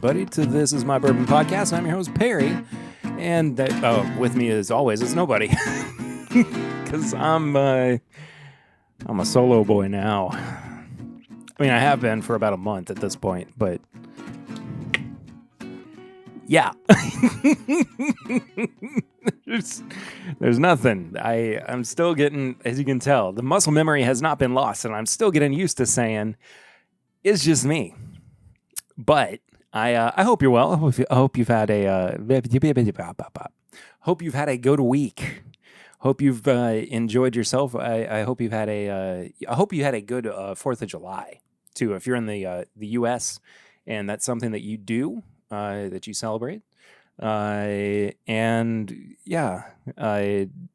everybody, to This Is My Bourbon Podcast. I'm your host, Perry, and with me, as always, is nobody, because I'm a solo boy now. I mean, I have been for about a month at this point, but yeah. There's nothing. I'm still getting, as you can tell, the muscle memory has not been lost, and I'm still getting used to saying, it's just me. But I hope you're well. I hope you've had a good week. Hope you've enjoyed yourself. I hope you've had I hope you had a good 4th of July too. If you're in the U.S. and that's something that you do, that you celebrate. And yeah,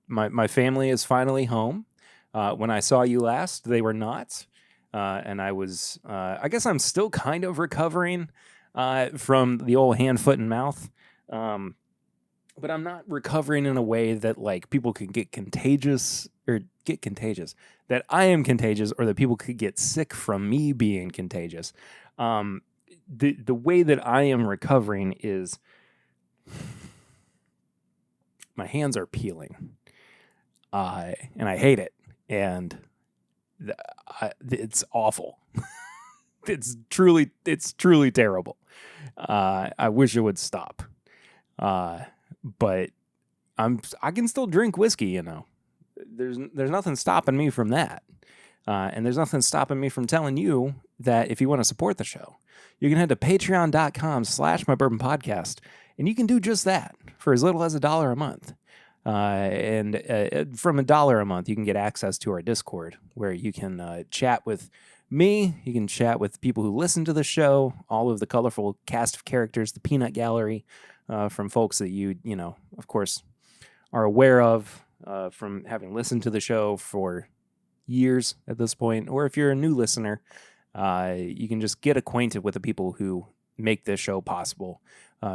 my family is finally home. When I saw you last, they were not. And I was, I guess I'm still kind of recovering from the old hand, foot, and mouth. But I'm not recovering in a way that like people could get contagious, that I am contagious, or that people could get sick from me being contagious. The way that I am recovering is my hands are peeling, and I hate it, and it's awful. It's truly terrible. I wish it would stop. But I can still drink whiskey, you know. There's nothing stopping me from that. And there's nothing stopping me from telling you that if you want to support the show, you can head to patreon.com/mybourbonpodcast, and you can do just that for as little as $1 a month. And from $1 a month, you can get access to our Discord, where you can chat with me. You can chat with people who listen to the show, all of the colorful cast of characters, the peanut gallery, from folks that you know, of course, are aware of from having listened to the show for years at this point. Or if you're a new listener, you can just get acquainted with the people who make this show possible,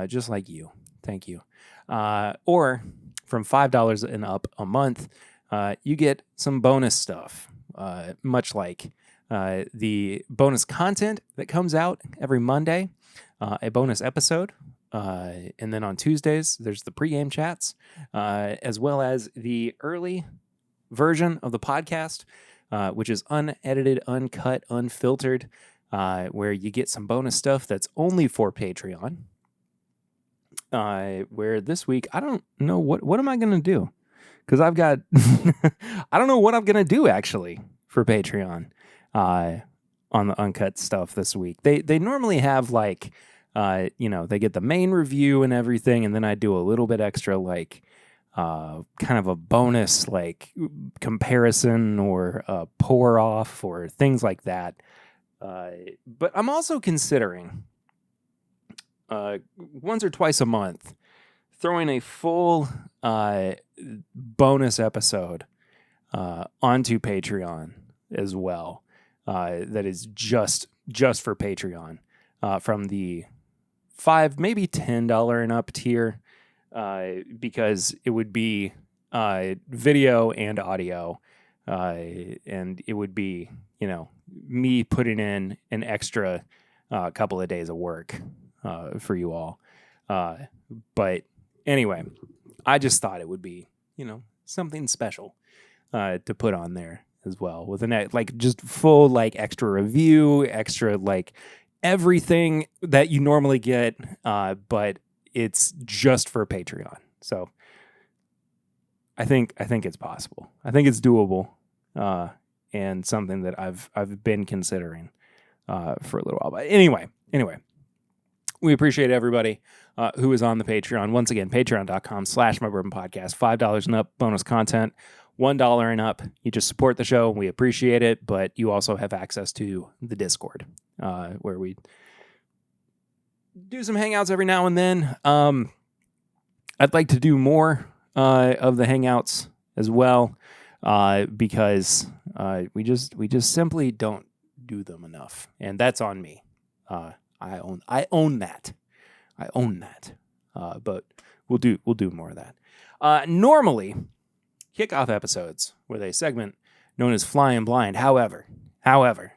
just like you. Thank you. Or from $5 and up a month, you get some bonus stuff, much like the bonus content that comes out every Monday, a bonus episode. And then on Tuesdays, there's the pregame chats, as well as the early version of the podcast, which is unedited, uncut, unfiltered, where you get some bonus stuff that's only for Patreon. Where this week, I don't know what am I going to do? Because I've got, I don't know what I'm going to do actually for Patreon, on the uncut stuff this week. They normally have like, you know, they get the main review and everything, and then I do a little bit extra, like, kind of a bonus, like, comparison or pour off or things like that. But I'm also considering once or twice a month throwing a full bonus episode onto Patreon as well. That is just for Patreon, from the $5, maybe $10 and up tier, because it would be video and audio, and it would be, you know, me putting in an extra couple of days of work for you all. But anyway, I just thought it would be, you know, something special to put on there as well, with like just full like extra review, extra like everything that you normally get, but it's just for Patreon. So I think it's possible. I think it's doable, and something that I've been considering for a little while. But anyway, we appreciate everybody who is on the Patreon. Once again, patreon.com/mybourbonpodcast. $5 and up, bonus content. $1 and up, you just support the show. We appreciate it, but you also have access to the Discord, where we do some hangouts every now and then. I'd like to do more of the hangouts as well, because we just simply don't do them enough, and that's on me. I own that. But we'll do more of that. Normally, kickoff episodes with a segment known as Flying Blind. However,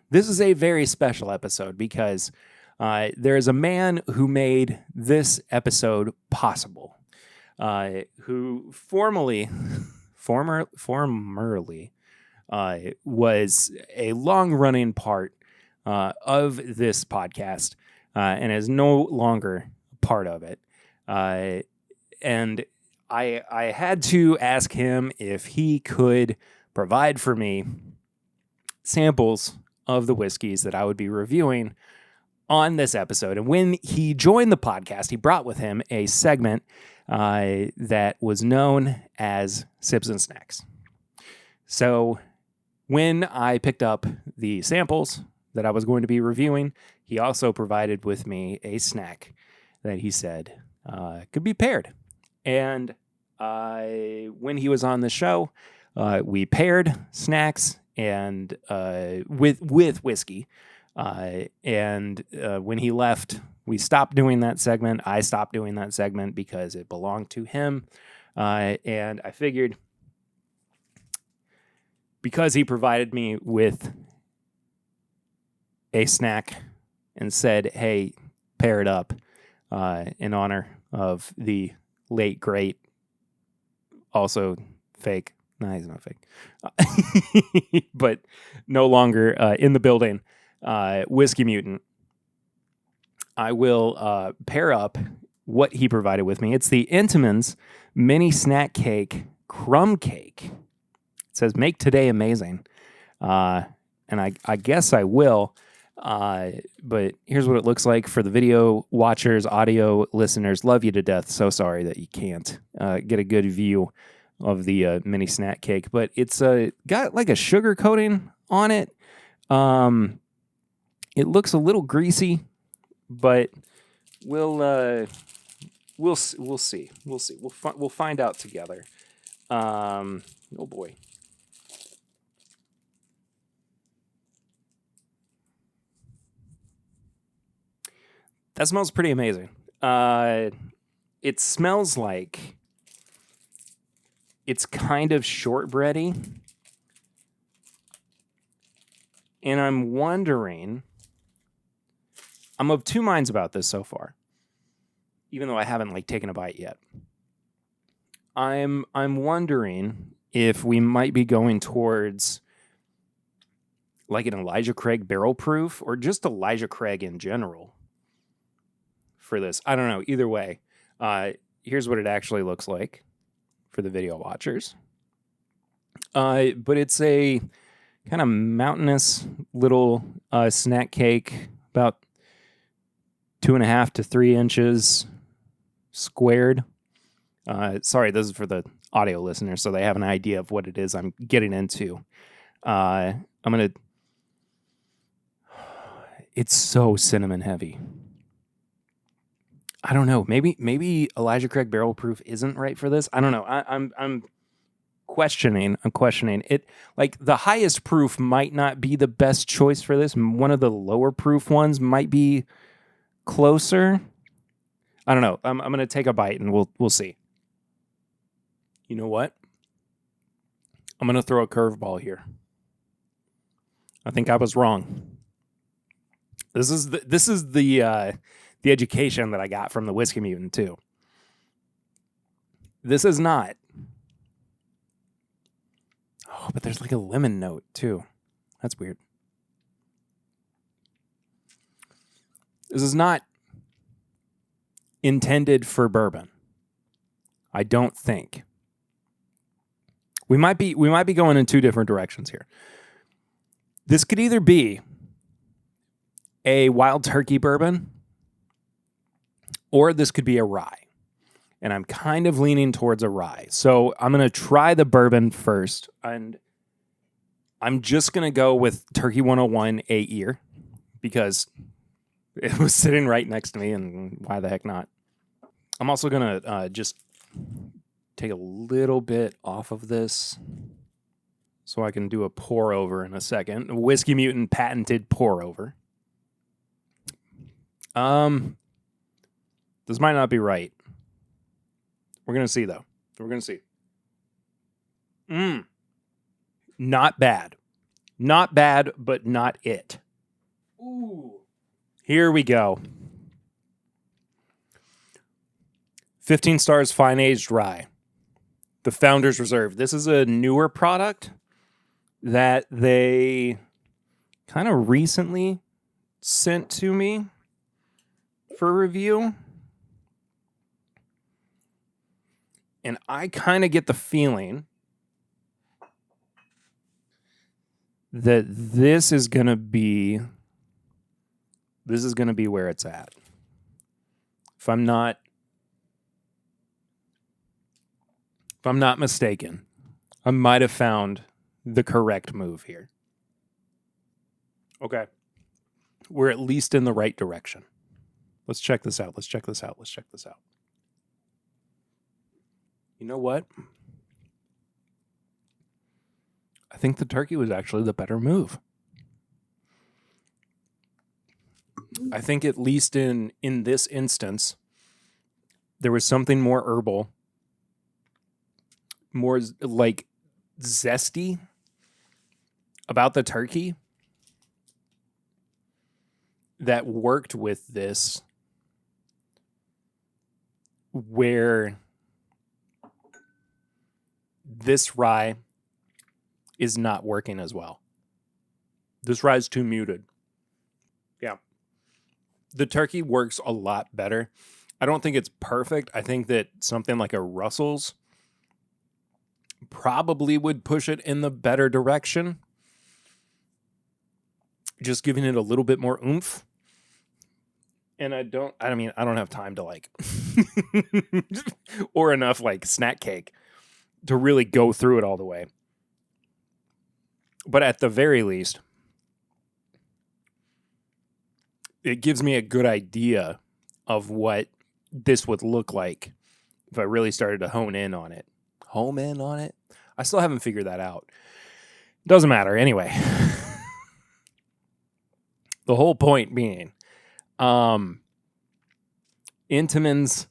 this is a very special episode because There is a man who made this episode possible, who formerly was a long-running part of this podcast and is no longer part of it. And I had to ask him if he could provide for me samples of the whiskeys that I would be reviewing on this episode. And when he joined the podcast, he brought with him a segment that was known as Sips and Snacks. So when I picked up the samples that I was going to be reviewing, he also provided with me a snack that he said could be paired. And when he was on the show, we paired snacks and with whiskey. And when he left, we stopped doing that segment. I stopped doing that segment because it belonged to him. And I figured because he provided me with a snack and said, hey, pair it up in honor of the late, great, also fake. No, he's not fake. But no longer in the building. Whiskey Mutant. I will pair up what he provided with me. It's the Entenmann's Mini Snack Cake Crumb Cake. It says, make today amazing. And I guess I will. But here's what it looks like for the video watchers, audio listeners. Love you to death. So sorry that you can't get a good view of the mini snack cake. But it's got like a sugar coating on it. It looks a little greasy, but we'll see. We'll find out together. Oh boy. That smells pretty amazing. It smells like it's kind of shortbready. And I'm wondering, I'm of two minds about this so far, even though I haven't taken a bite yet. I'm wondering if we might be going towards like an Elijah Craig barrel proof or just Elijah Craig in general for this. I don't know. Either way, here's what it actually looks like for the video watchers. But it's a kind of mountainous little snack cake, about 2.5 to 3 inches squared. Sorry, this is for the audio listeners, so they have an idea of what it is I'm getting into. It's so cinnamon heavy. I don't know. Maybe Elijah Craig barrel proof isn't right for this. I don't know. I'm questioning. It. Like the highest proof might not be the best choice for this. One of the lower proof ones might be closer. I don't know. I'm gonna take a bite and we'll see. You know what? I'm gonna throw a curveball here. I think I was wrong. This is the education that I got from the Whiskey Mutant too. This is not. Oh, but there's like a lemon note too. That's weird. This is not intended for bourbon. I don't think. We might be going in two different directions here. This could either be a wild turkey bourbon, or this could be a rye. And I'm kind of leaning towards a rye. So I'm going to try the bourbon first. And I'm just going to go with Turkey 101 8-year because it was sitting right next to me, and why the heck not? I'm also going to just take a little bit off of this so I can do a pour over in a second. Whiskey Mutant patented pour over. This might not be right. We're going to see, though. We're going to see. Not bad. Not bad, but not it. Ooh. Here we go. 15 stars fine aged rye. The Founder's Reserve. This is a newer product that they kind of recently sent to me for review. And I kind of get the feeling that this is going to be where it's at. If I'm not mistaken, I might have found the correct move here. Okay. We're at least in the right direction. Let's check this out. You know what? I think the turkey was actually the better move. I think at least in this instance, there was something more herbal, more like zesty about the turkey that worked with this, where this rye is not working as well. This rye is too muted. Yeah. The turkey works a lot better. I don't think it's perfect. I think that something like a Russell's probably would push it in the better direction. Just giving it a little bit more oomph. And I don't have time to like, or enough like snack cake to really go through it all the way. But at the very least, it gives me a good idea of what this would look like if I really started to hone in on it. I still haven't figured that out. Doesn't matter. Anyway, the whole point being, Intamin's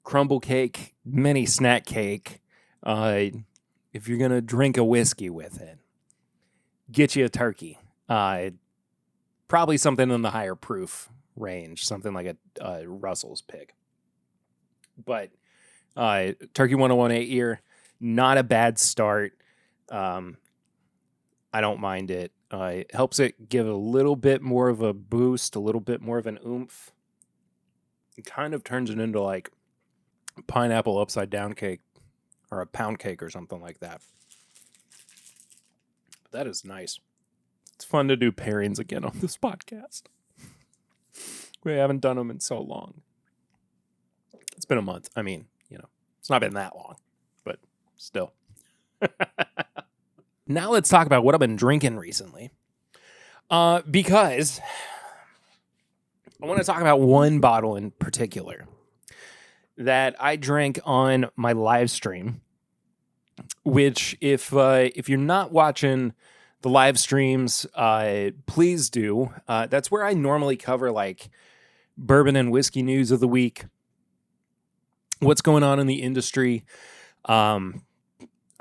crumble cake, mini snack cake. If you're going to drink a whiskey with it, get you a turkey. Probably something in the higher proof range, something like a Russell's Pig. But Turkey 101 8-year, not a bad start. I don't mind it. It helps it give a little bit more of a boost, a little bit more of an oomph. It kind of turns it into like pineapple upside down cake or a pound cake or something like that. But that is nice. It's fun to do pairings again on this podcast. We haven't done them in so long. It's been a month. I mean, it's not been that long, but still. Now let's talk about what I've been drinking recently. Because I want to talk about one bottle in particular that I drank on my live stream, which if you're not watching the live streams, please do. That's where I normally cover like bourbon and whiskey news of the week, what's going on in the industry. I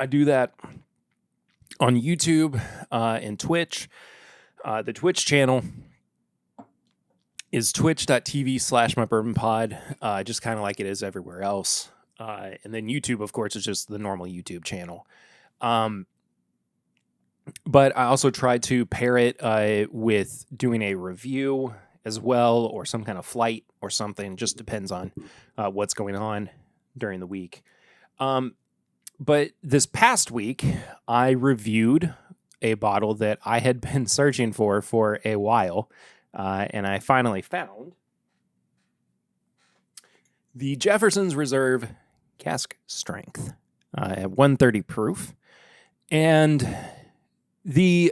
do that on YouTube and Twitch. The Twitch channel is twitch.tv/mybourbonpod, just kind of like it is everywhere else. And then YouTube, of course, is just the normal YouTube channel. But I also try to pair it with doing a review as well, or some kind of flight or something. Just depends on what's going on during the week. But this past week, I reviewed a bottle that I had been searching for a while, and I finally found the Jefferson's Reserve Cask Strength at 130 proof. And the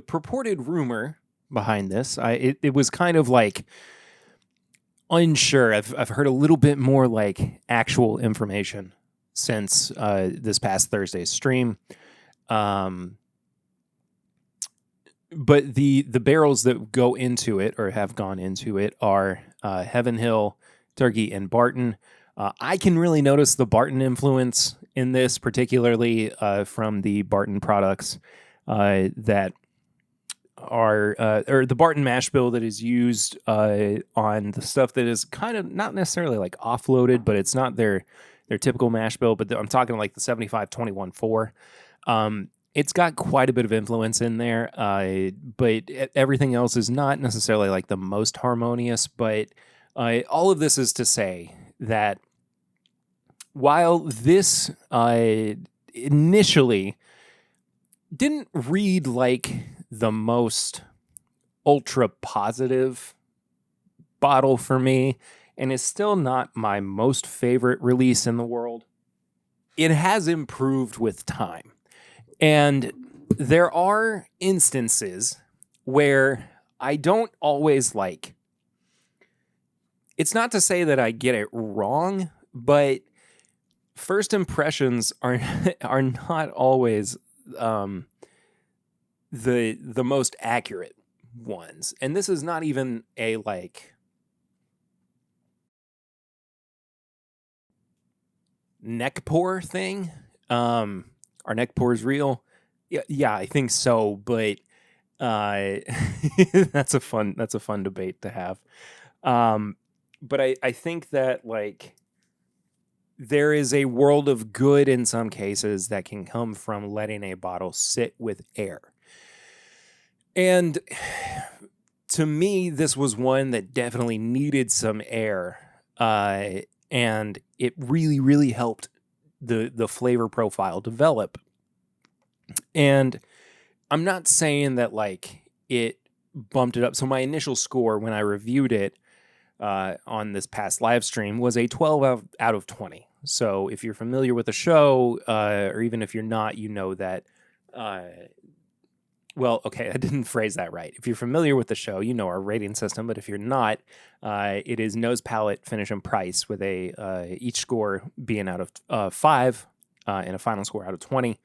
purported rumor behind this, it was kind of like unsure. I've heard a little bit more like actual information since this past Thursday's stream. But the barrels that go into it or have gone into it are Heaven Hill, Turkey, and Barton. I can really notice the Barton influence in this, particularly from the Barton products that are or the Barton mash bill that is used on the stuff that is kind of not necessarily like offloaded, but it's not their typical mash bill. But I'm talking like the 75-21-4. It's got quite a bit of influence in there, but everything else is not necessarily like the most harmonious. But all of this is to say that while this initially didn't read like the most ultra positive bottle for me, and is still not my most favorite release in the world, it has improved with time. And there are instances where I don't always like. It's not to say that I get it wrong, but first impressions are not always the most accurate ones. And this is not even a like neck pour thing. Are neck pours real? Yeah, I think so. But that's a fun debate to have. But I think that like there is a world of good in some cases that can come from letting a bottle sit with air. And to me, this was one that definitely needed some air. And it really, really helped the flavor profile develop. And I'm not saying that like it bumped it up. So my initial score when I reviewed it on this past live stream was a 12 out of 20. So if you're familiar with the show, or even if you're not, you know that, well, okay, I didn't phrase that right. If you're familiar with the show, you know our rating system, but if you're not, it is nose, palate, finish, and price with a each score being out of 5 and a final score out of 20.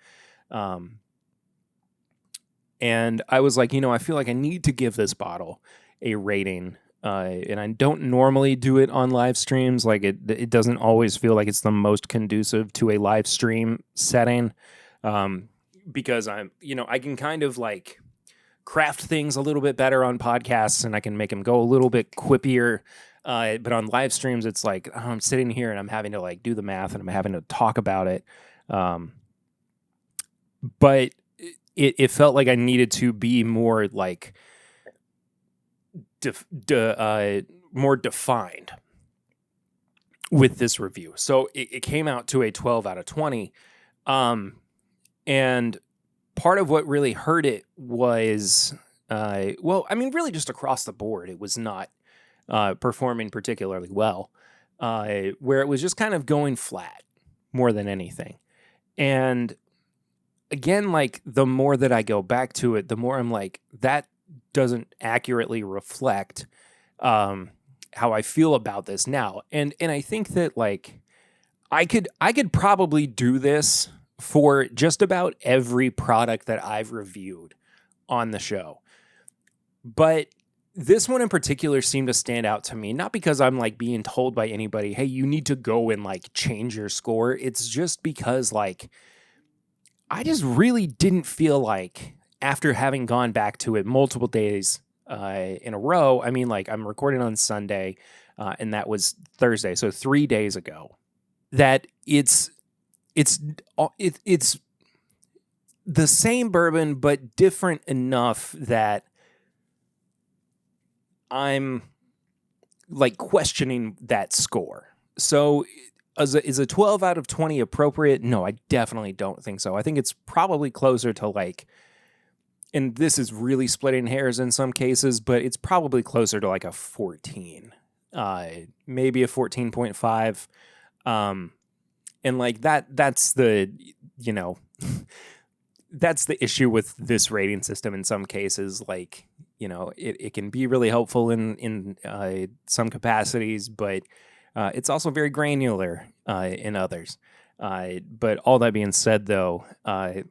And I was like, I feel like I need to give this bottle a rating. And I don't normally do it on live streams. Like it doesn't always feel like it's the most conducive to a live stream setting. Because I can kind of like craft things a little bit better on podcasts and I can make them go a little bit quippier. But on live streams, it's like I'm sitting here and I'm having to like do the math and I'm having to talk about it. But it felt like I needed to be more like more defined with this review. So it came out to a 12 out of 20. And part of what really hurt it was, really just across the board, it was not performing particularly well, where it was just kind of going flat more than anything. And again, like the more that I go back to it, the more I'm like, that doesn't accurately reflect how I feel about this now. And I think that like I could probably do this for just about every product that I've reviewed on the show. But this one in particular seemed to stand out to me, not because I'm like being told by anybody, hey, you need to go and like change your score. It's just because like I just really didn't feel like after having gone back to it multiple days in a row, I mean, like I'm recording on Sunday and that was Thursday, so 3 days ago, that it's the same bourbon, but different enough that I'm like questioning that score. So is a 12 out of 20 appropriate? No, I definitely don't think so. I think it's probably closer to like, and this is really splitting hairs in some cases, but it's probably closer to like a 14, maybe a 14.5. And like that's the, that's the issue with this rating system in some cases. Like, it can be really helpful in some capacities, but it's also very granular in others. But all that being said, though, I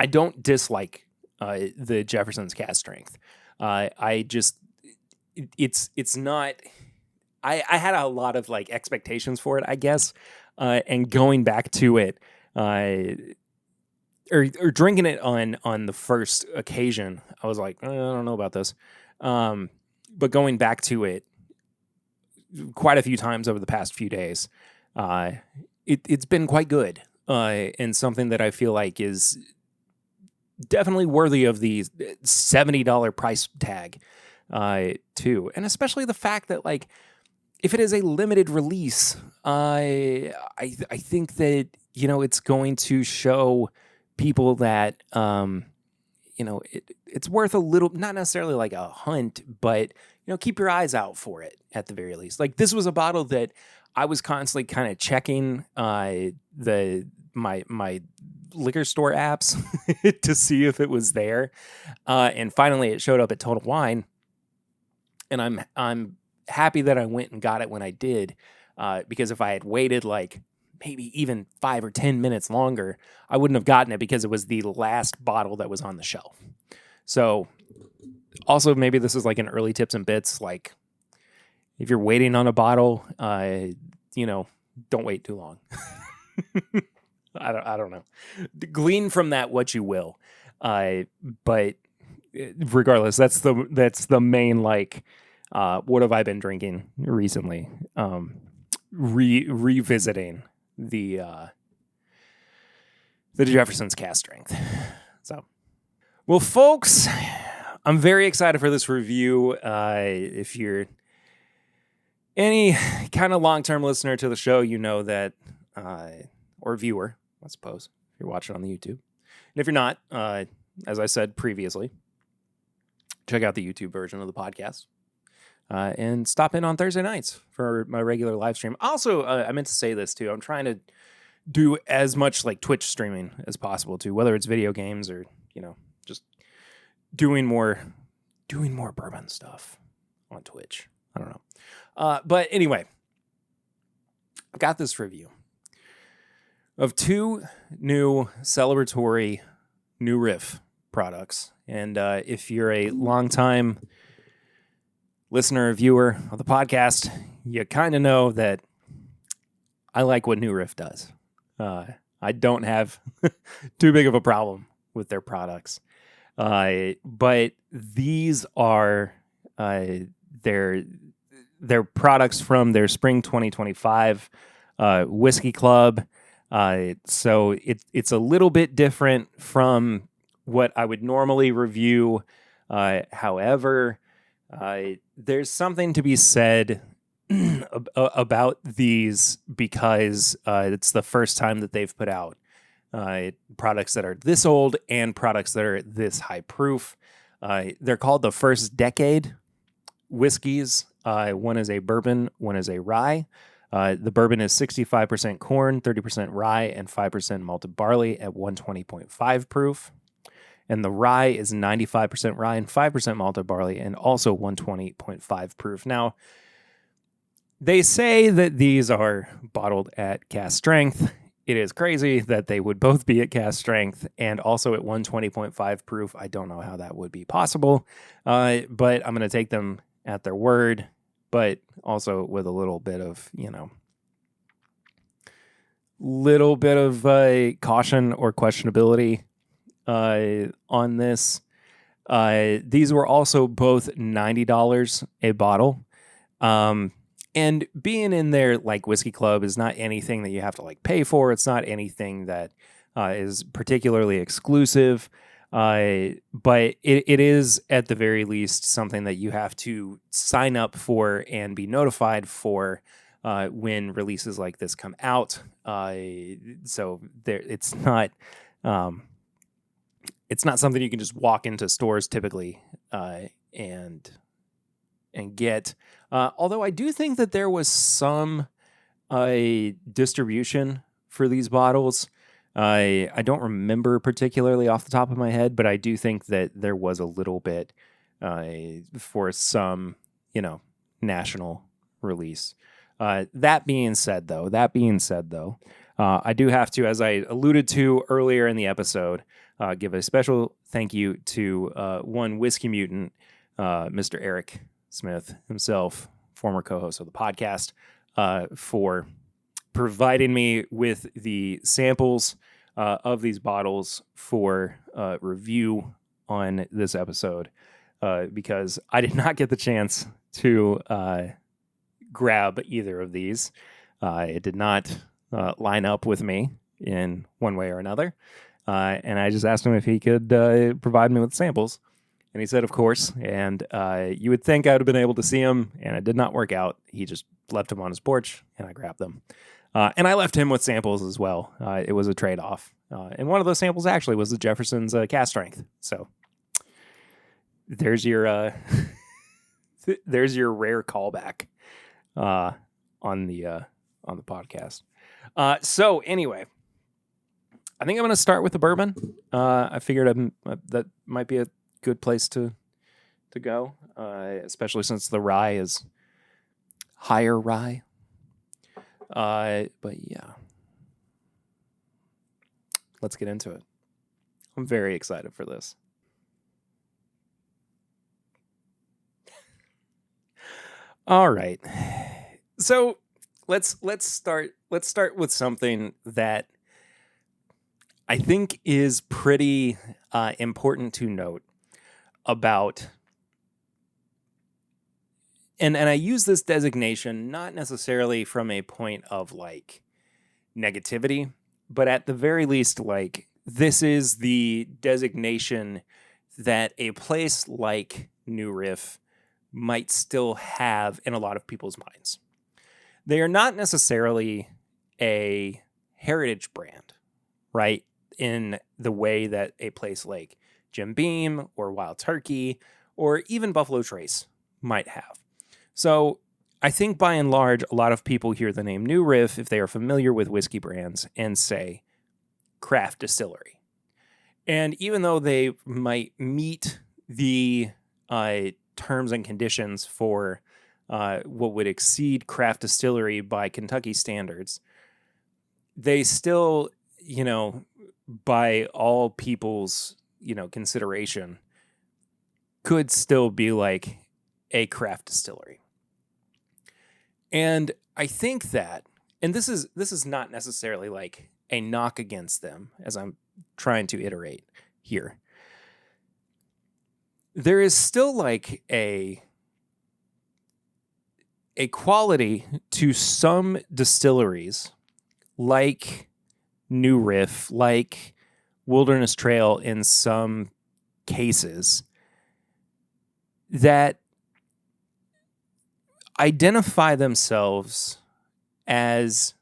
don't dislike the Jefferson's cast strength. I just it's not. I had a lot of like expectations for it, I guess, and going back to it, or drinking it on the first occasion, I was like, I don't know about this. But going back to it quite a few times over the past few days, it's been quite good, and something that I feel like is definitely worthy of the $70 price tag, too. And especially the fact that, like, if it is a limited release, I think that, it's going to show people that, it's worth a little, not necessarily like a hunt, but, keep your eyes out for it at the very least. Like, this was a bottle that I was constantly kind of checking my liquor store apps to see if it was there. And finally it showed up at Total Wine. And I'm happy that I went and got it when I did, because if I had waited like maybe even 5 or 10 minutes longer, I wouldn't have gotten it because it was the last bottle that was on the shelf. So also maybe this is like an early tips and bits. Like, if you're waiting on a bottle, don't wait too long. I don't know. Glean from that what you will. But regardless, that's the main, like, what have I been drinking recently? Revisiting the Jefferson's Cask Strength. So, well, folks, I'm very excited for this review. If you're any kind of long-term listener to the show, you know that, or viewer, I suppose, if you're watching on the YouTube. And if you're not, as I said previously, check out the YouTube version of the podcast, and stop in on Thursday nights for my regular live stream. Also, I meant to say this too. I'm trying to do as much like Twitch streaming as possible too, whether it's video games or, just doing more bourbon stuff on Twitch. I don't know. But anyway, I've got this review of 2 new celebratory new Riff products. And if you're a longtime listener or viewer of the podcast, you kind of know that I like what New Riff does. I don't have too big of a problem with their products. But these are their products from their spring 2025 whiskey club. So it's a little bit different from what I would normally review. However, there's something to be said about these because it's the first time that they've put out products that are this old and products that are this high proof. They're called the First Decade whiskeys. One is a bourbon, one is a rye. The bourbon is 65% corn, 30% rye, and 5% malted barley at 120.5 proof. And the rye is 95% rye and 5% malted barley and also 120.5 proof. Now, they say that these are bottled at cask strength. It is crazy that they would both be at cask strength and also at 120.5 proof. I don't know how that would be possible, but I'm going to take them at their word, but also with a little bit of, caution or questionability on this. These were also both $90 a bottle. And being in their like whiskey club is not anything that you have to like pay for. It's not anything that is particularly exclusive. But it is at the very least something that you have to sign up for and be notified for when releases like this come out. So it's not something you can just walk into stores typically and get. Although I do think that there was some distribution for these bottles. I don't remember particularly off the top of my head, but I do think that there was a little bit for some, national release. That being said, though, I do have to, as I alluded to earlier in the episode, give a special thank you to one whiskey mutant, Mr. Eric Smith himself, former co-host of the podcast, for providing me with the samples of these bottles for review on this episode because I did not get the chance to grab either of these. It did not line up with me in one way or another. And I just asked him if he could provide me with samples. And he said, of course. And you would think I would have been able to see him, and it did not work out. He just left them on his porch, and I grabbed them. And I left him with samples as well. It was a trade-off. And one of those samples actually was the Jefferson's cast strength. So there's your there's your rare callback on the podcast. So anyway, I think I'm going to start with the bourbon. I figured that might be a good place to go, especially since the rye is higher rye. But yeah, let's get into it. I'm very excited for this. All right. So let's start with something that I think is pretty important to note about, and I use this designation not necessarily from a point of like negativity, but at the very least, like this is the designation that a place like New Riff might still have in a lot of people's minds. They are not necessarily a heritage brand, right? In the way that a place like Jim Beam or Wild Turkey or even Buffalo Trace might have. So I think by and large, a lot of people hear the name New Riff if they are familiar with whiskey brands and say craft distillery. And even though they might meet the terms and conditions for what would exceed craft distillery by Kentucky standards, they still, by all people's, consideration, could still be like a craft distillery. And I think that, and this is not necessarily like a knock against them, as I'm trying to iterate here. There is still like a quality to some distilleries, like New Riff, like Wilderness Trail in some cases, that identify themselves as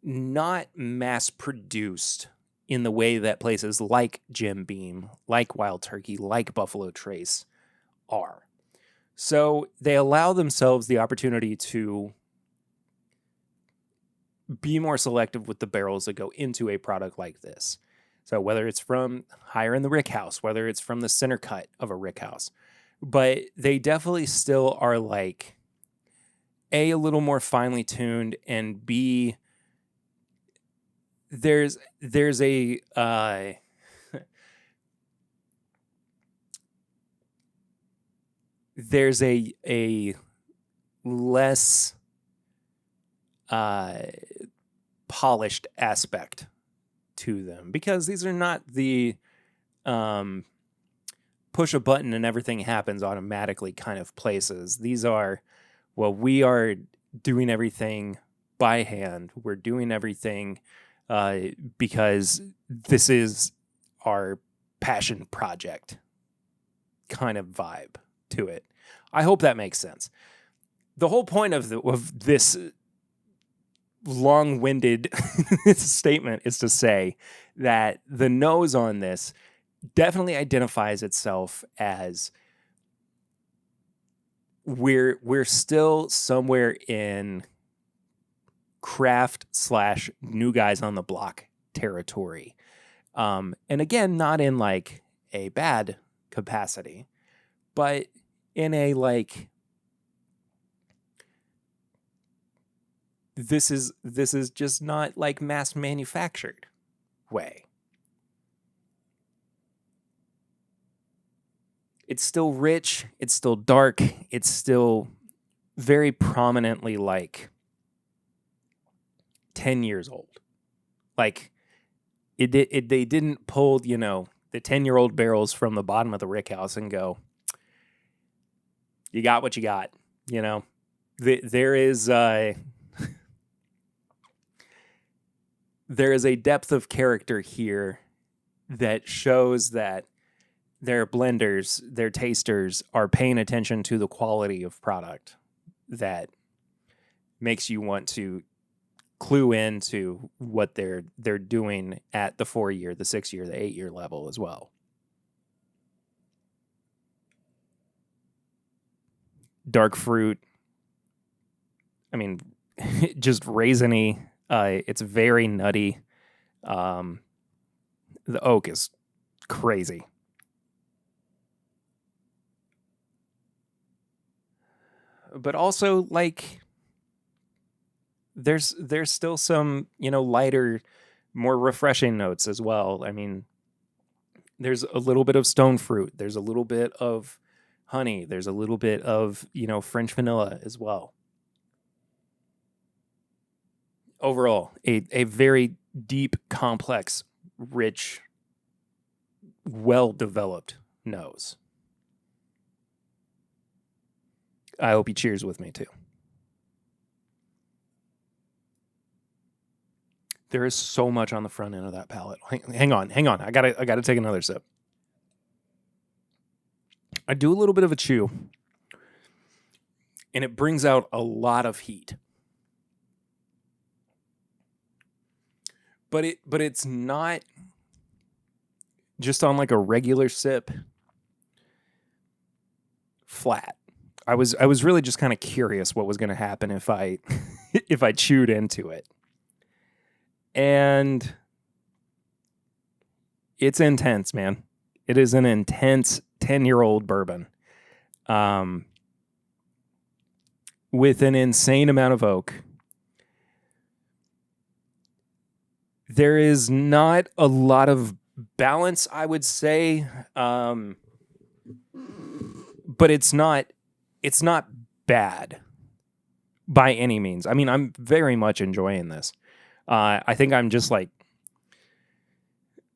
not mass-produced in the way that places like Jim Beam, like Wild Turkey, like Buffalo Trace are. So they allow themselves the opportunity to be more selective with the barrels that go into a product like this. So whether it's from higher in the rick house, whether it's from the center cut of a rick house, but they definitely still are like a little more finely tuned, and B, there's a there's a less polished aspect to them, because these are not the push a button and everything happens automatically kind of places. These are, well, we are doing everything by hand. We're doing everything because this is our passion project kind of vibe to it. I hope that makes sense. The whole point of this long-winded statement is to say that the nose on this definitely identifies itself as we're still somewhere in craft / new guys on the block territory. And again, not in like a bad capacity, but in a like, this is just not like mass manufactured way. It's still rich, it's still dark, it's still very prominently like 10 years old. Like, they didn't pull, the 10-year-old barrels from the bottom of the rick house and go, you got what you got, There is there is a depth of character here that shows that their blenders, their tasters are paying attention to the quality of product that makes you want to clue into what they're doing at the 4-year, the 6-year, the 8-year level as well. Dark fruit. I mean, just raisiny. It's very nutty. The oak is crazy. But also, like, there's still some, lighter, more refreshing notes as well. I mean, there's a little bit of stone fruit. There's a little bit of honey. There's a little bit of, French vanilla as well. Overall, a very deep, complex, rich, well-developed nose. I hope you cheers with me too. There is so much on the front end of that palate. Hang on. I gotta take another sip. I do a little bit of a chew, and it brings out a lot of heat. But it's not just on like a regular sip flat. I was really just kind of curious what was going to happen if I if I chewed into it. And it's intense, man. It is an intense 10-year-old bourbon. With an insane amount of oak. There is not a lot of balance, I would say. But it's not bad by any means. I mean, I'm very much enjoying this. I think I'm just like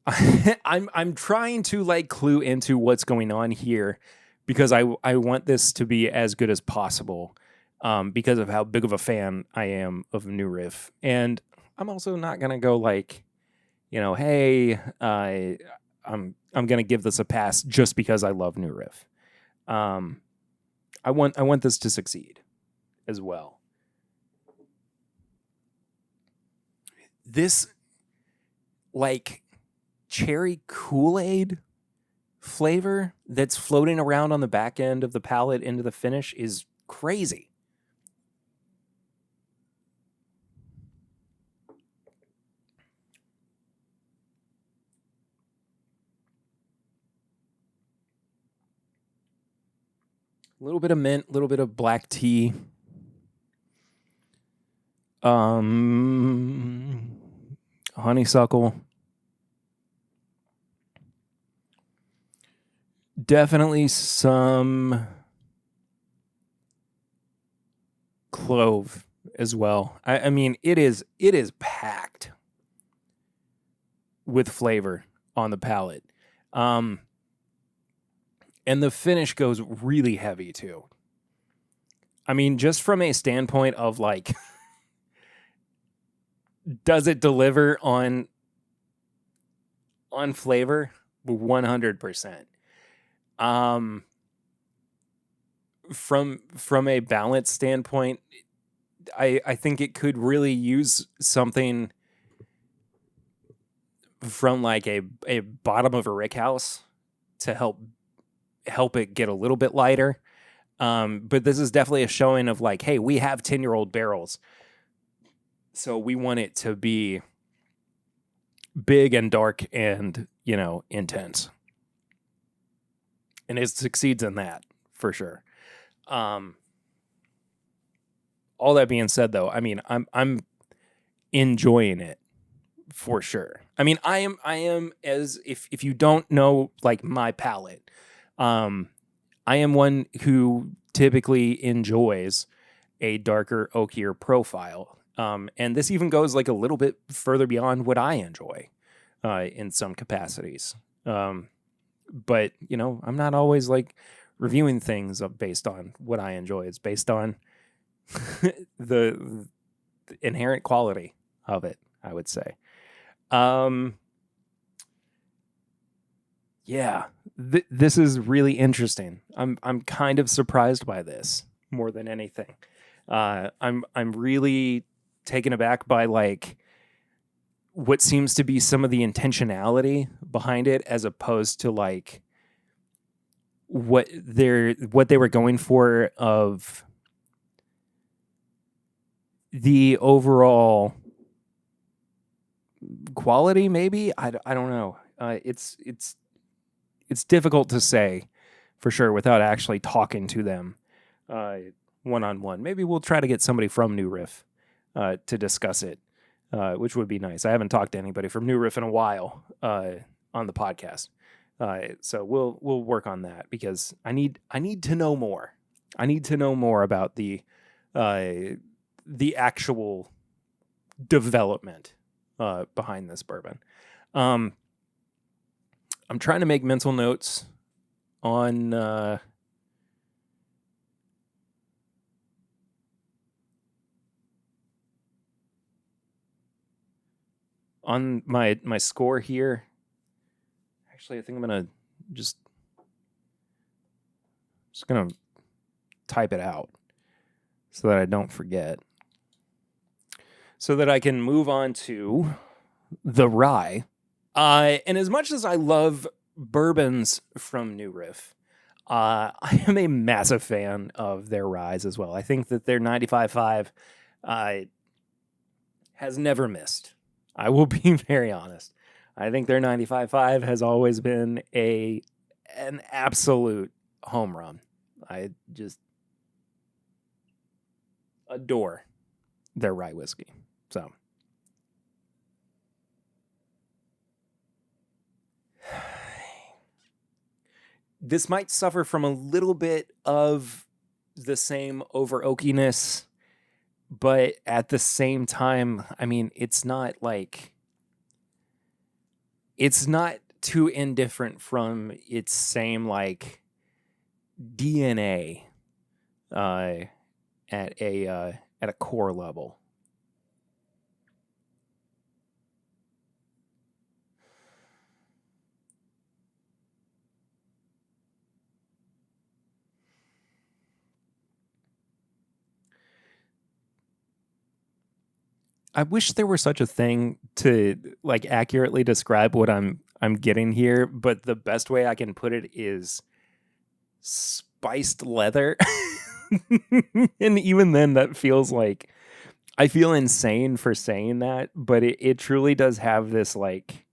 I'm trying to like clue into what's going on here because I want this to be as good as possible because of how big of a fan I am of New Riff. And I'm also not gonna go like, hey, I'm gonna give this a pass just because I love New Riff. I want this to succeed as well. This like cherry Kool-Aid flavor that's floating around on the back end of the palate into the finish is crazy. A little bit of mint, a little bit of black tea. Honeysuckle. Definitely some clove as well. I mean, it is packed with flavor on the palate. And the finish goes really heavy too. I mean, just from a standpoint of like, does it deliver on flavor? 100%. From a balance standpoint, I think it could really use something from like a bottom of a rick house to help it get a little bit lighter. But this is definitely a showing of like, hey, we have 10-year-old barrels. So we want it to be big and dark and, intense. And it succeeds in that for sure. All that being said though, I mean, I'm enjoying it for sure. I mean, I am as if you don't know like my palate, I am one who typically enjoys a darker, oakier profile. And this even goes like a little bit further beyond what I enjoy in some capacities. But, you know, I'm not always like reviewing things based on what I enjoy. It's based on the inherent quality of it, I would say. Yeah, this is really interesting. I'm kind of surprised by this more than anything. I'm really taken aback by like what seems to be some of the intentionality behind it, as opposed to like what they were going for of the overall quality. Maybe I don't know. It's difficult to say for sure without actually talking to them one-on-one. Maybe we'll try to get somebody from New Riff to discuss it, which would be nice. I haven't talked to anybody from New Riff in a while on the podcast. So we'll work on that, because I need to know more. I need to know more about the actual development behind this bourbon. I'm trying to make mental notes on my score here. Actually, I think I'm gonna just gonna type it out so that I don't forget, so that I can move on to the rye. And as much as I love bourbons from New Riff, I am a massive fan of their ryes as well. I think that their 95.5 has never missed. I will be very honest. I think their 95.5 has always been an absolute home run. I just adore their rye whiskey. So this might suffer from a little bit of the same over oakiness, but at the same time, I mean, it's not too indifferent from its same like DNA at a core level. I wish there were such a thing to like accurately describe what I'm getting here, but the best way I can put it is spiced leather. And even then, that feels like I feel insane for saying that, but it truly does have this like,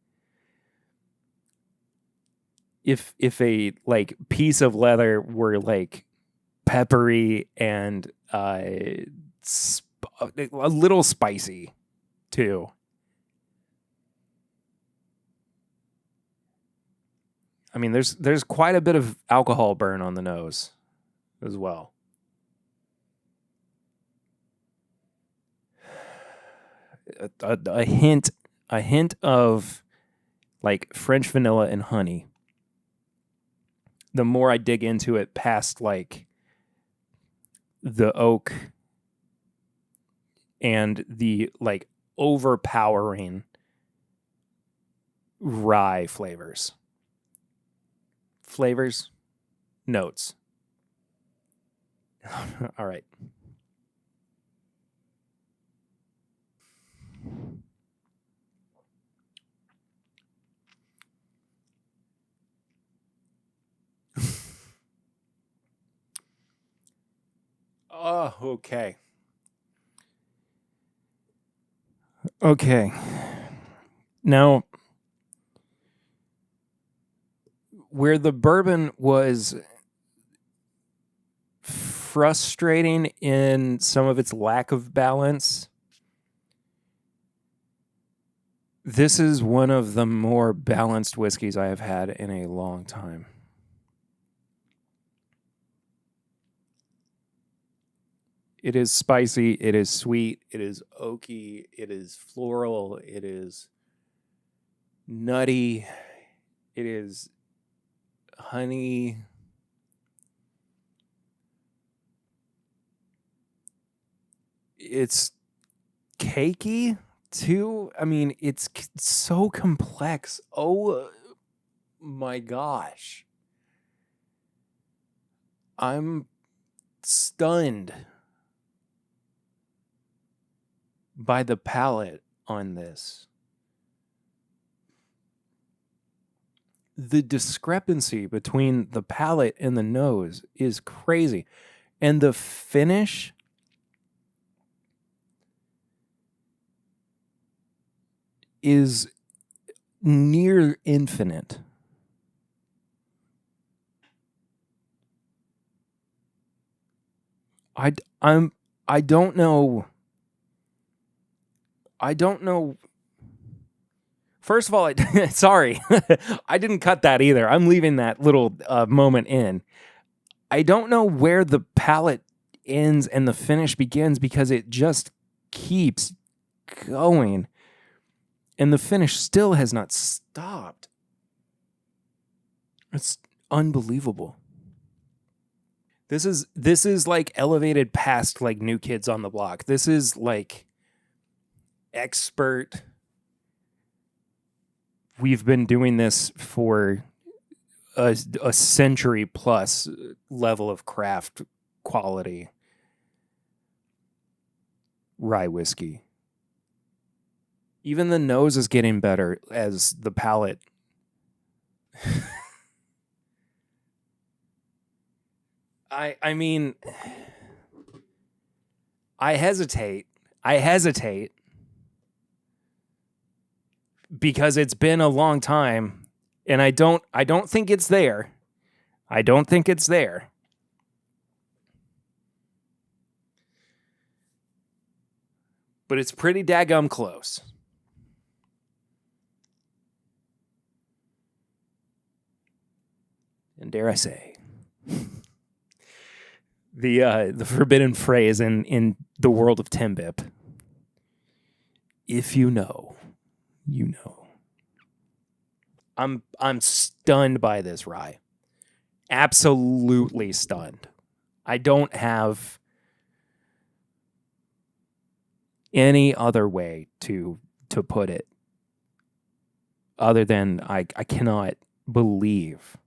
if a like piece of leather were like peppery and a little spicy too. I mean, there's quite a bit of alcohol burn on the nose as well. A hint of like French vanilla and honey. The more I dig into it, past like the oak and the like overpowering rye flavors. Notes. All right. Oh, okay. Okay. Now, where the bourbon was frustrating in some of its lack of balance, this is one of the more balanced whiskeys I have had in a long time. It is spicy. It is sweet. It is oaky. It is floral. It is nutty. It is honey. It's cakey too. I mean, it's so complex. Oh my gosh. I'm stunned by the palate on this. The discrepancy between the palate and the nose is crazy. And the finish is near infinite. I don't know. First of all, sorry, I didn't cut that either. I'm leaving that little moment in. I don't know where the palate ends and the finish begins because it just keeps going. And the finish still has not stopped. It's unbelievable. This is like elevated past like New Kids on the Block. This is like expert. We've been doing this for a century plus level of craft quality rye whiskey. Even the nose is getting better as the palate. I mean, I hesitate because it's been a long time and I don't think it's there. I don't think it's there. But it's pretty daggum close. And dare I say, the forbidden phrase in the world of Timbip, if you know, you know. I'm stunned by this rye. Absolutely stunned. I don't have any other way to put it other than I cannot believe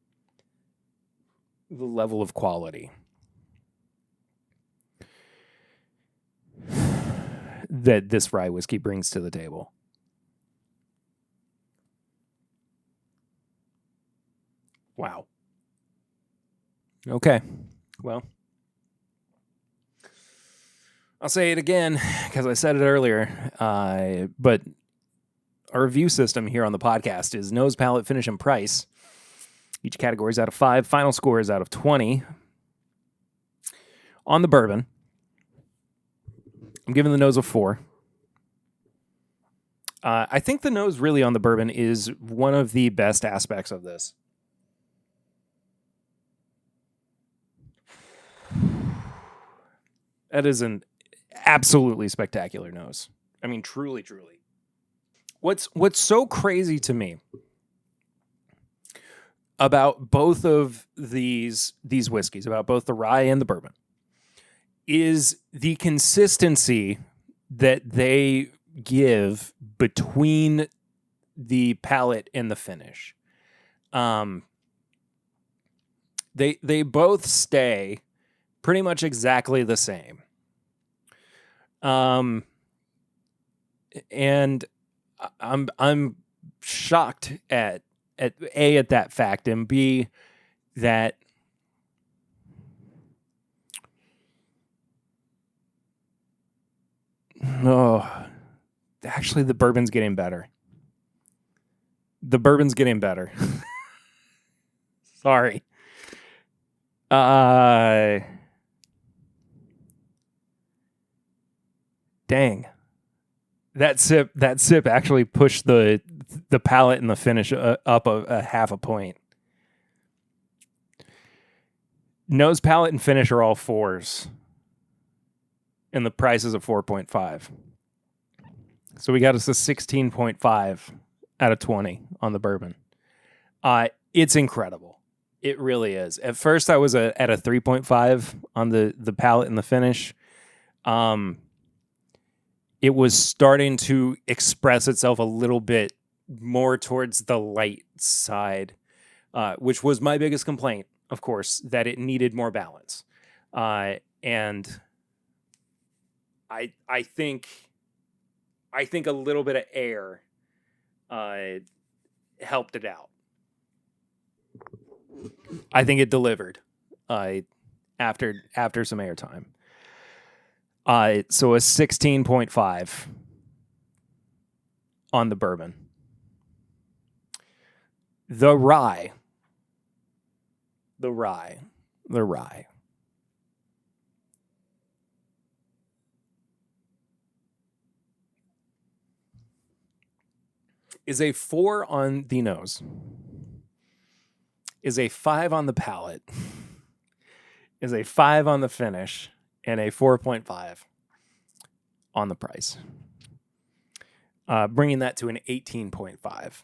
the level of quality that this rye whiskey brings to the table. Wow. Okay. Well, I'll say it again because I said it earlier, but our review system here on the podcast is nose, palate, finish, and price. Each category is out of 5. Final score is out of 20. On the bourbon, I'm giving the nose a 4. I think the nose really on the bourbon is one of the best aspects of this. That is an absolutely spectacular nose. I mean, truly, truly. What's so crazy to me about both of these whiskeys, about both the rye and the bourbon, is the consistency that they give between the palate and the finish. They both stay pretty much exactly the same. And I'm shocked at A, at that fact, and B, that actually the bourbon's getting better. The bourbon's getting better. Sorry. Dang. That sip actually pushed the palate and the finish up a half a point. Nose, palate, and finish are all 4s. and the price is a 4.5. So we got us a 16.5 out of 20 on the bourbon. It's incredible. It really is. At first, I was at a 3.5 on the palate and the finish. It was starting to express itself a little bit more towards the light side, which was my biggest complaint, of course, that it needed more balance. And I think a little bit of air helped it out. I think it delivered after some airtime. So a 16.5 on the bourbon. The rye is a 4 on the nose, is a 5 on the palate, is a 5 on the finish, and a 4.5 on the price. Bringing that to an 18.5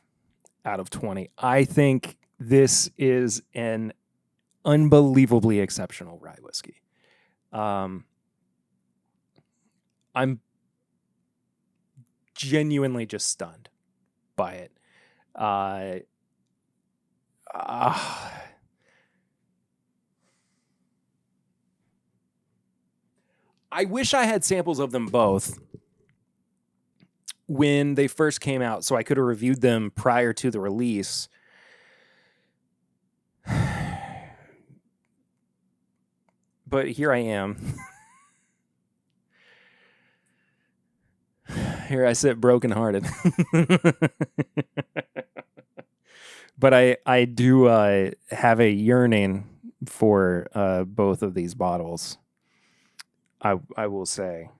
out of 20. I think this is an unbelievably exceptional rye whiskey. I'm genuinely just stunned by it. I wish I had samples of them both when they first came out, so I could have reviewed them prior to the release. But here I am. Here I sit brokenhearted. But I do have a yearning for both of these bottles. I will say,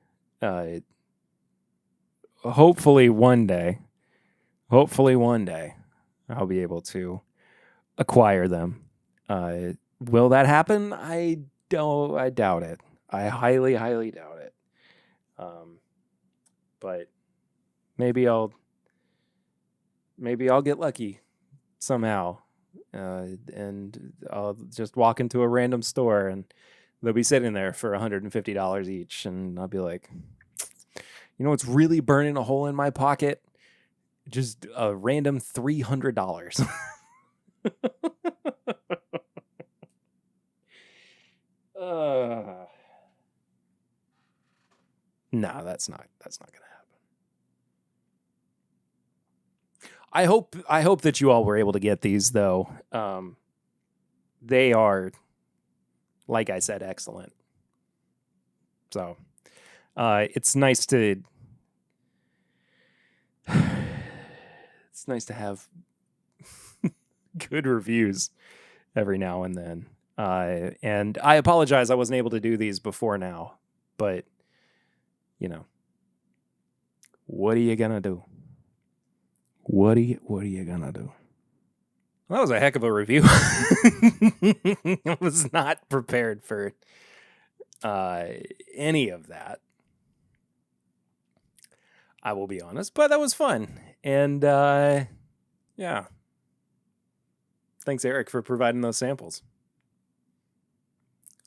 hopefully one day, I'll be able to acquire them. Will that happen? I doubt it. I highly doubt it. But maybe I'll get lucky somehow, and I'll just walk into a random store and they'll be sitting there for $150 each, and I'll be like, you know what's really burning a hole in my pocket? Just a random $300. No, that's not gonna happen. I hope that you all were able to get these, though. They are, like I said, excellent. So it's nice to have good reviews every now and then. And I apologize I wasn't able to do these before now, but you know, what are you gonna do? What are you gonna do? Well, that was a heck of a review. I was not prepared for any of that. I will be honest, but that was fun. And yeah. Thanks, Eric, for providing those samples.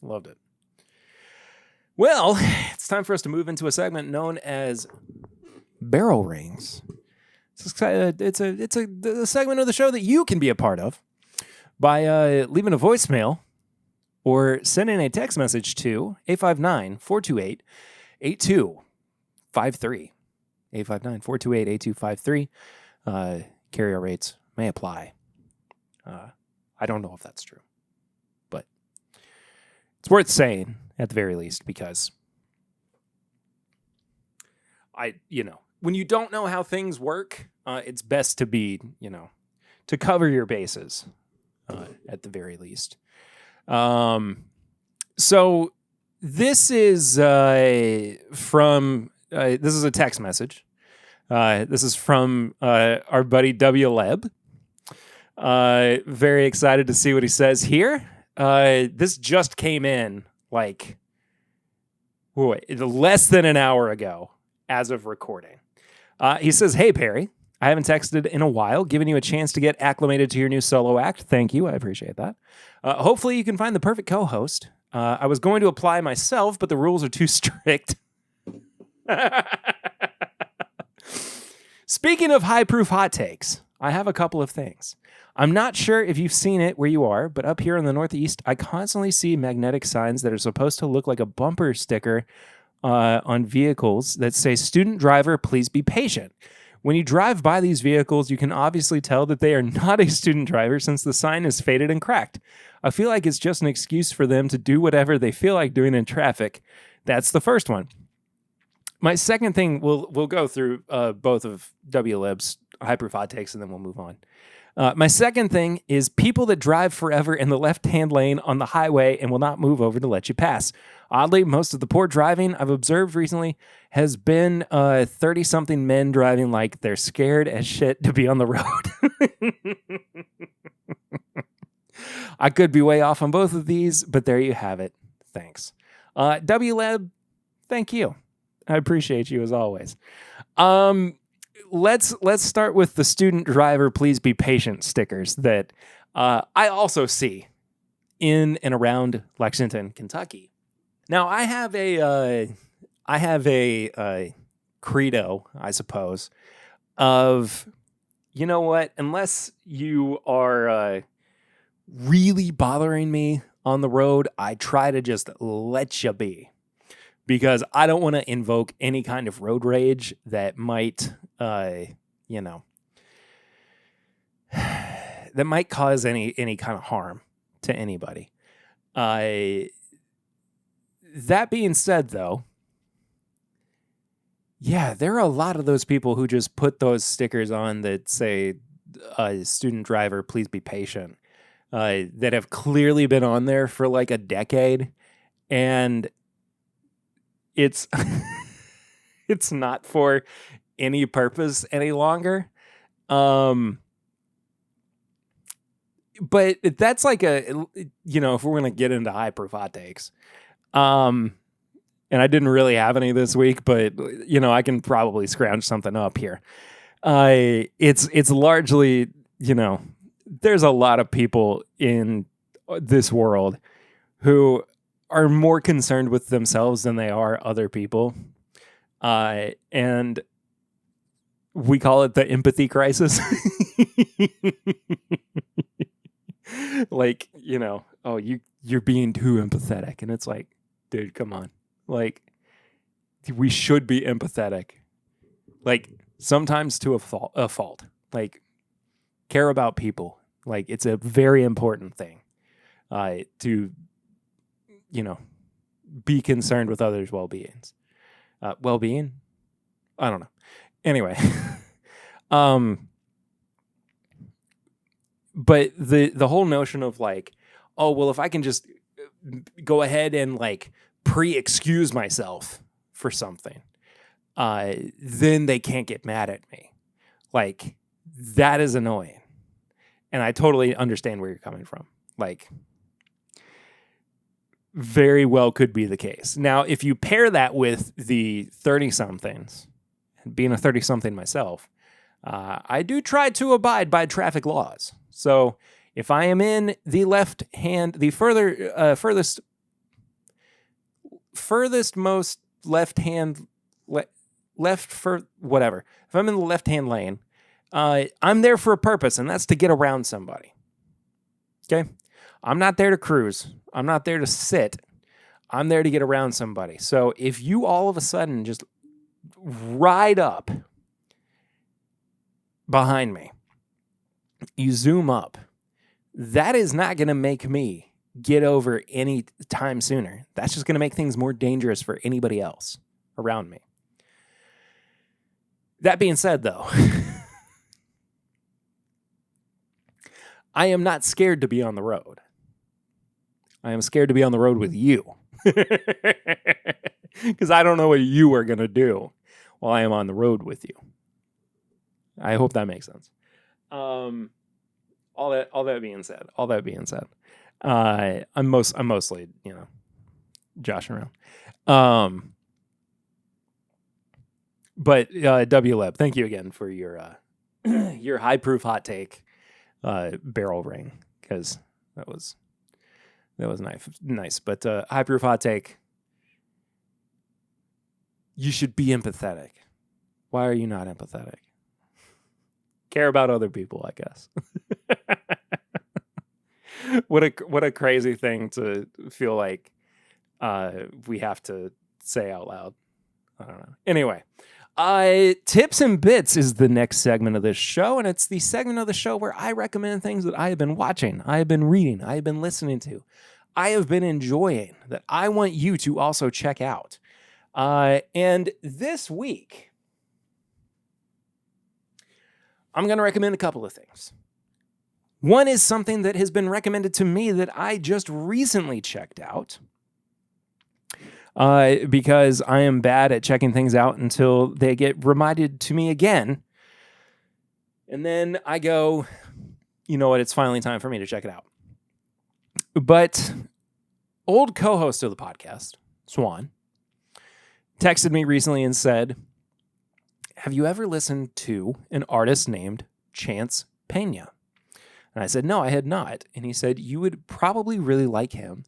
Loved it. Well, it's time for us to move into a segment known as Barrel Rings. It's a segment of the show that you can be a part of by leaving a voicemail or sending a text message to 859-428-8253. 859-428-8253. Carrier rates may apply. I don't know if that's true, but it's worth saying at the very least, because when you don't know how things work, it's best to be, to cover your bases at the very least. So this is from, this is a text message. This is from our buddy W. Leb. Very excited to see what he says here. This just came in like less than an hour ago as of recording. He says, "Hey, Perry, I haven't texted in a while, giving you a chance to get acclimated to your new solo act. Thank you. I appreciate that. Hopefully you can find the perfect co-host. I was going to apply myself, but the rules are too strict." Speaking of high-proof hot takes, I have a couple of things. I'm not sure if you've seen it where you are, but up here in the Northeast, I constantly see magnetic signs that are supposed to look like a bumper sticker on vehicles that say, "Student driver, please be patient." When you drive by these vehicles, you can obviously tell that they are not a student driver since the sign is faded and cracked. I feel like it's just an excuse for them to do whatever they feel like doing in traffic. That's the first one. My second thing, we'll go through both of WLib's high-proof hot takes, and then we'll move on. My second thing is people that drive forever in the left-hand lane on the highway and will not move over to let you pass. Oddly, most of the poor driving I've observed recently has been 30-something men driving like they're scared as shit to be on the road. I could be way off on both of these, but there you have it. Thanks. WLib, thank you. I appreciate you as always. Let's start with the student driver, please be patient stickers that I also see in and around Lexington, Kentucky. Now, I have a credo, I suppose, of, you know what, unless you are really bothering me on the road, I try to just let you be. Because I don't want to invoke any kind of road rage that might, that might cause any kind of harm to anybody. That being said, though, yeah, there are a lot of those people who just put those stickers on that say, "Student driver, please be patient," that have clearly been on there for like a decade, and it's it's not for any purpose any longer. But that's like if we're going to get into high-proof hot takes, and I didn't really have any this week, but, I can probably scrounge something up here. It's largely, there's a lot of people in this world who are more concerned with themselves than they are other people. And we call it the empathy crisis. Like, you're being too empathetic. And it's like, dude, come on. Like, we should be empathetic. Like, sometimes to a fault. Like, care about people. Like, it's a very important thing to be concerned with others' well-being. Well-being? I don't know. Anyway, but the whole notion of like, oh, well, if I can just go ahead and like pre-excuse myself for something, then they can't get mad at me. Like, that is annoying. And I totally understand where you're coming from. Like, very well could be the case. Now, if you pair that with the 30-somethings, and being a 30-something myself, I do try to abide by traffic laws. So if I am in the left hand, the furthest most left hand, left for whatever. If I'm in the left hand lane, I'm there for a purpose, and that's to get around somebody. Okay? I'm not there to cruise. I'm not there to sit. I'm there to get around somebody. So if you all of a sudden just ride up behind me, you zoom up, that is not going to make me get over any time sooner. That's just going to make things more dangerous for anybody else around me. That being said, though, I am not scared to be on the road. I am scared to be on the road with you. Because I don't know what you are going to do while I am on the road with you. I hope that makes sense. All that being said, I'm mostly, joshing around. But WLab, thank you again for your your high proof hot take barrel ring, because that was nice. But high proof hot take, you should be empathetic. Why are you not empathetic? Care about other people, I guess. What a crazy thing to feel like we have to say out loud. I don't know. Anyway, Tips and Bits is the next segment of this show, and it's the segment of the show where I recommend things that I have been watching, I have been reading, I have been listening to, I have been enjoying, that I want you to also check out. And this week, I'm going to recommend a couple of things. One is something that has been recommended to me that I just recently checked out. Because I am bad at checking things out until they get reminded to me again. And then I go, you know what, it's finally time for me to check it out. But old co-host of the podcast, Swan, texted me recently and said, have you ever listened to an artist named Chance Pena? And I said, no, I had not. And he said, you would probably really like him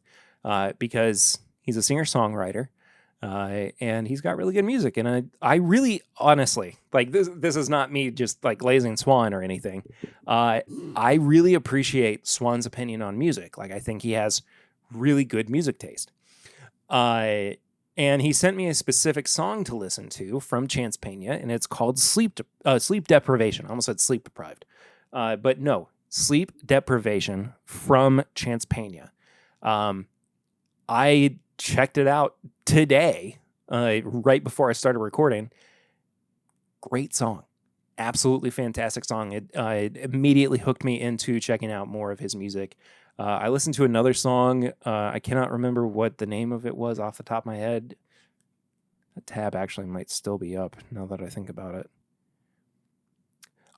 because he's a singer-songwriter, and he's got really good music. And I really, honestly, like this is not me just like glazing Swan or anything. I really appreciate Swan's opinion on music. Like, I think he has really good music taste. And he sent me a specific song to listen to from Chance Pena, and it's called Sleep Deprivation. I almost said Sleep Deprived. But no, Sleep Deprivation from Chance Pena. I checked it out today, right before I started recording. Great song. Absolutely fantastic song. It immediately hooked me into checking out more of his music. I listened to another song. I cannot remember what the name of it was off the top of my head. That tab actually might still be up now that I think about it.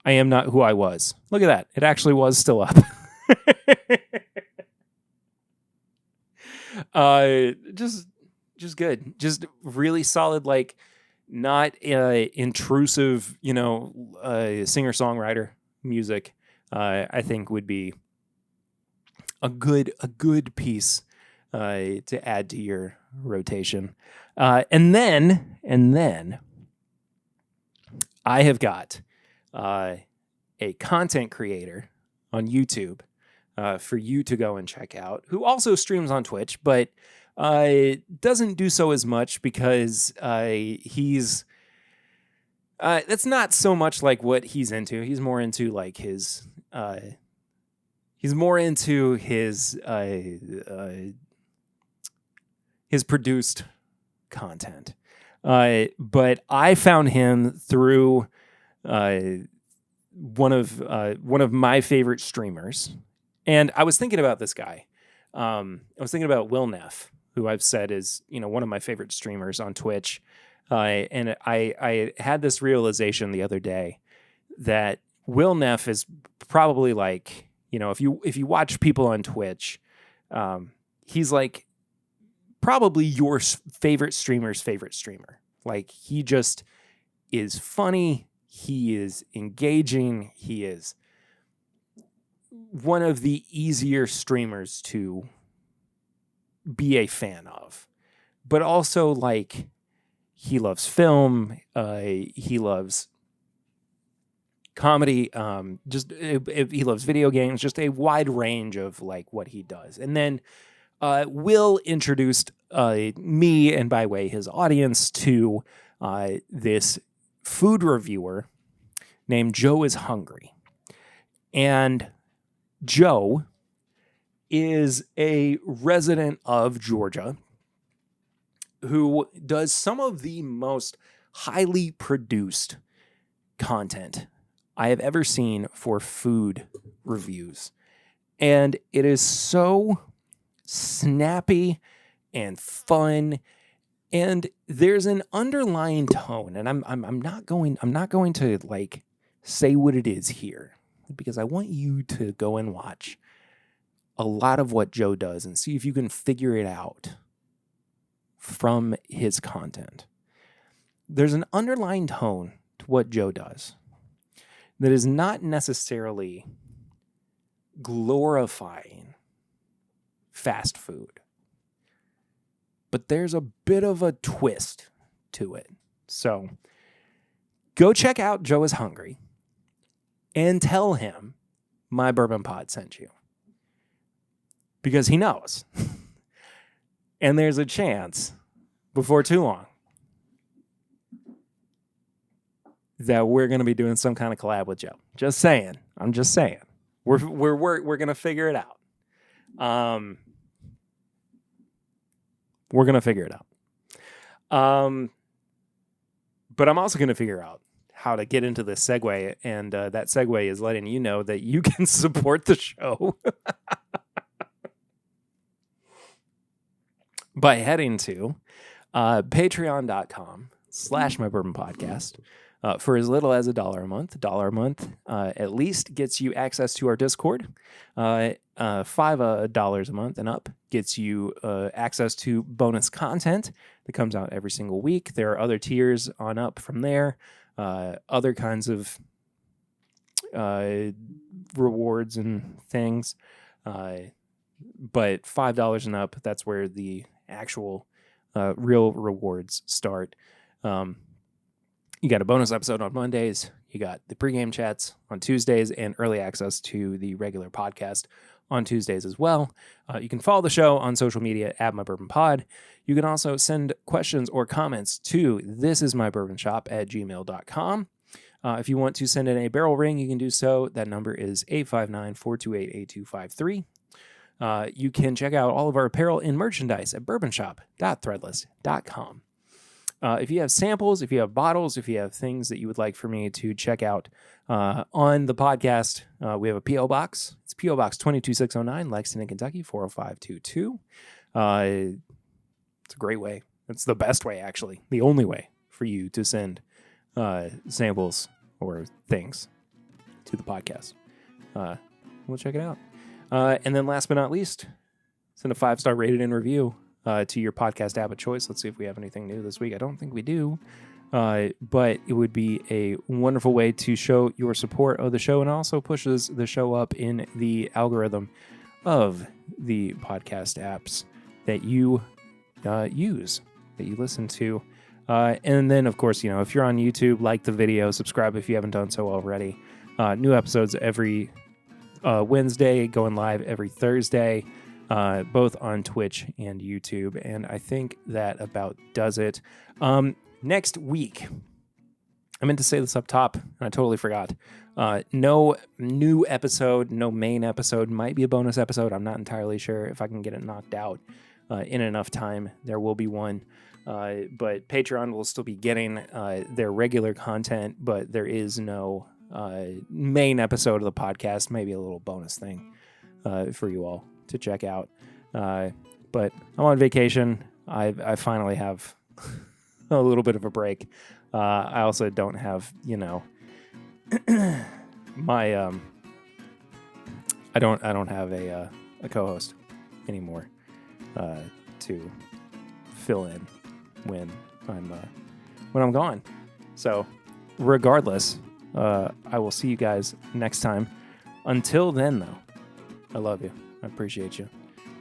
I Am Not Who I Was. Look at that. It actually was still up. Just good. Just really solid, like not intrusive, singer-songwriter music. I think would be a good piece to add to your rotation. And then I have got a content creator on YouTube for you to go and check out, who also streams on Twitch, but doesn't do so as much because he's that's not so much like what he's into. He's more into like his produced content. But I found him through one of my favorite streamers. And I was thinking about this guy. I was thinking about Will Neff, who I've said is, one of my favorite streamers on Twitch. And I had this realization the other day that Will Neff is probably like, if you watch people on Twitch, he's like probably your favorite streamer's favorite streamer. Like, he just is funny. He is engaging. He is one of the easier streamers to be a fan of, but also like he loves film. He loves comedy. He loves video games, just a wide range of like what he does. And then Will introduced me, and by way his audience, to this food reviewer named Joe is Hungry. And Joe is a resident of Georgia who does some of the most highly produced content I have ever seen for food reviews. And it is so snappy and fun, and there's an underlying tone, and I'm not going to like say what it is here, because I want you to go and watch a lot of what Joe does and see if you can figure it out. from his content. There's an underlying tone to what Joe does that is not necessarily glorifying fast food, but there's a bit of a twist to it. So go check out Joe is Hungry and tell him my Bourbon Pod sent you, because he knows. And there's a chance before too long that we're going to be doing some kind of collab with Joe. Just saying. I'm just saying. We're going to figure it out. We're going to figure it out. But I'm also going to figure out how to get into this segue, and that segue is letting you know that you can support the show by heading to patreon.com/mybourbonpodcast. For as little as $1 a month. $1 a month at least gets you access to our Discord. $5 a month and up gets you access to bonus content that comes out every single week. There are other tiers on up from there, other kinds of rewards and things. But $5 and up, that's where the actual real rewards start. You got a bonus episode on Mondays. You got the pregame chats on Tuesdays and early access to the regular podcast on Tuesdays as well. You can follow the show on social media at MyBourbonPod. You can also send questions or comments to thisismybourbonshop@gmail.com. If you want to send in a barrel ring, you can do so. That number is 859-428-8253. You can check out all of our apparel and merchandise at bourbonshop.threadless.com. If you have samples, if you have bottles, if you have things that you would like for me to check out on the podcast, we have a P.O. Box. It's P.O. Box 22609, Lexington, Kentucky, 40522. It's a great way. It's the best way, actually. The only way for you to send samples or things to the podcast. We'll check it out. And then last but not least, send a 5-star rated and review to your podcast app of choice. Let's see if we have anything new this week. I don't think we do, but it would be a wonderful way to show your support of the show, and also pushes the show up in the algorithm of the podcast apps that you use, that you listen to. And then, of course, if you're on YouTube, like the video, subscribe if you haven't done so already. New episodes every Wednesday, going live every Thursday. Both on Twitch and YouTube. And I think that about does it. Next week, I meant to say this up top, and I totally forgot. No new episode, no main episode. Might be a bonus episode. I'm not entirely sure if I can get it knocked out in enough time. There will be one. But Patreon will still be getting their regular content, but there is no main episode of the podcast. Maybe a little bonus thing for you all to check out. But I'm on vacation. I finally have a little bit of a break. I also don't have, my I don't have a co-host anymore to fill in when I'm gone. So regardless, I will see you guys next time. Until then, though, I love you. I appreciate you.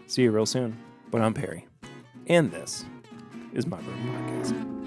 See you real soon. But I'm Perry, and this is my Bourbon Podcast.